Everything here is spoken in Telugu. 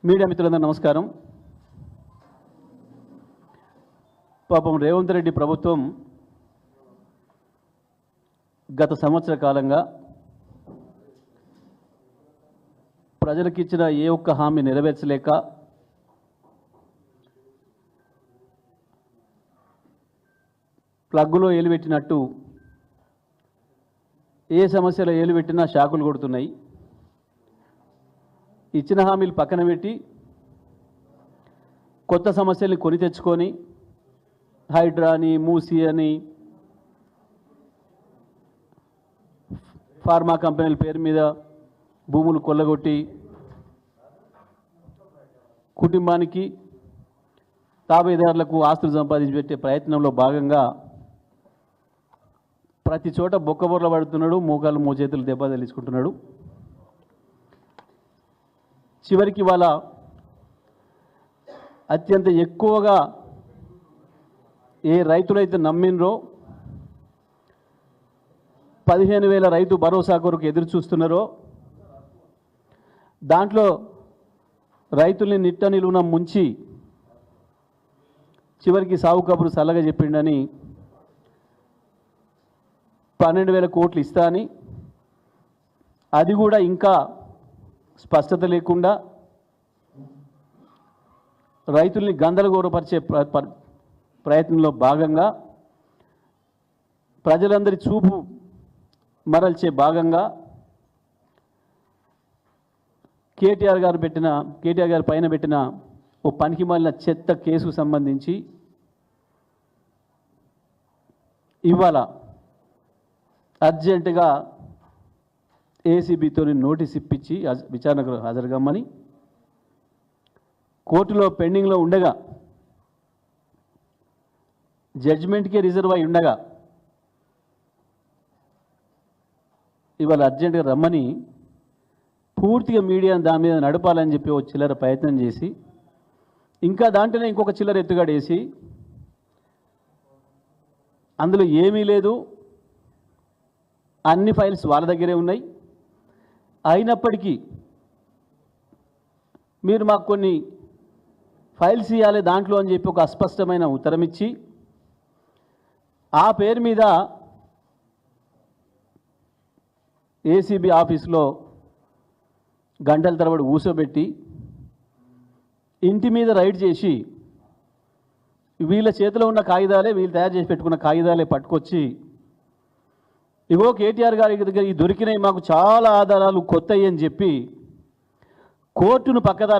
మీడియా మిత్రులందరూ నమస్కారం. పాపం రేవంత్ రెడ్డి ప్రభుత్వం గత సంవత్సర కాలంగా ప్రజలకు ఇచ్చిన ఏ ఒక్క హామీ నెరవేర్చలేక ప్లగ్గులో ఏలుపెట్టినట్టు ఏ సమస్యలో ఏలుపెట్టినా షాకులు కొడుతున్నాయి. ఇచ్చిన హామీలు పక్కన పెట్టి కొత్త సమస్యల్ని కొని తెచ్చుకొని హైడ్రా అని, మూసీ అని, ఫార్మా కంపెనీల పేరు మీద భూములు కొల్లగొట్టి కుటుంబానికి తాబేదారులకు ఆస్తులు సంపాదించి పెట్టే ప్రయత్నంలో భాగంగా ప్రతి చోట బొక్కబొర్ల పడుతున్నాడు, మోకాళ్ళు మోచేతులు దెబ్బ తగిలించుకుంటున్నాడు. చివరికి వాళ్ళ అత్యంత ఎక్కువగా ఏ రైతులైతే నమ్మినరో 15,000 రైతు భరోసా కొరకు ఎదురు చూస్తున్నారో దాంట్లో రైతుల్ని నిట్ట నిలువున ముంచి చివరికి సాగు కబురు సల్లగా చెప్పిండని 12,000 కోట్లు ఇస్తా అని, అది కూడా ఇంకా స్పష్టత లేకుండా రైతుల్ని గందరగోళపరిచే ప్రయత్నంలో భాగంగా ప్రజలందరి చూపు మరల్చే భాగంగా కేటీఆర్ గారి పైన పెట్టిన ఓ పనికిమాలిన చెత్త కేసుకు సంబంధించి ఇవాళ అర్జెంటుగా ఏసీబీతో నోటీస్ ఇప్పించి విచారణకు హాజరుగమ్మని, కోర్టులో పెండింగ్లో ఉండగా జడ్జిమెంట్కే రిజర్వ్ అయి ఉండగా ఇవాళ అర్జెంటుగా రమ్మని పూర్తిగా మీడియా దాని మీద నడపాలని చెప్పి ఓ చిల్లర ప్రయత్నం చేసి ఇంకా దాంట్లోనే ఇంకొక చిల్లర ఎత్తుగాడేసి అందులో ఏమీ లేదు, అన్ని ఫైల్స్ వాళ్ళ దగ్గరే ఉన్నాయి, అయినప్పటికీ మీరు మాకు కొన్ని ఫైల్స్ ఇవ్వాలి దాంట్లో అని చెప్పి ఒక అస్పష్టమైన ఉత్తరం ఇచ్చి ఆ పేరు మీద ఏసీబీ ఆఫీస్లో గంటల తరబడి ఊసోబెట్టి ఇంటి మీద రైడ్ చేసి వీళ్ళ చేతిలో ఉన్న కాగితాలే, వీళ్ళు తయారు చేసి పెట్టుకున్న కాగితాలే పట్టుకొచ్చి ఇగో కేటీఆర్ గారి దగ్గర ఈ దొరికినాయి, మాకు చాలా ఆధారాలు కొత్తవి అని చెప్పి కోర్టును పక్కదారి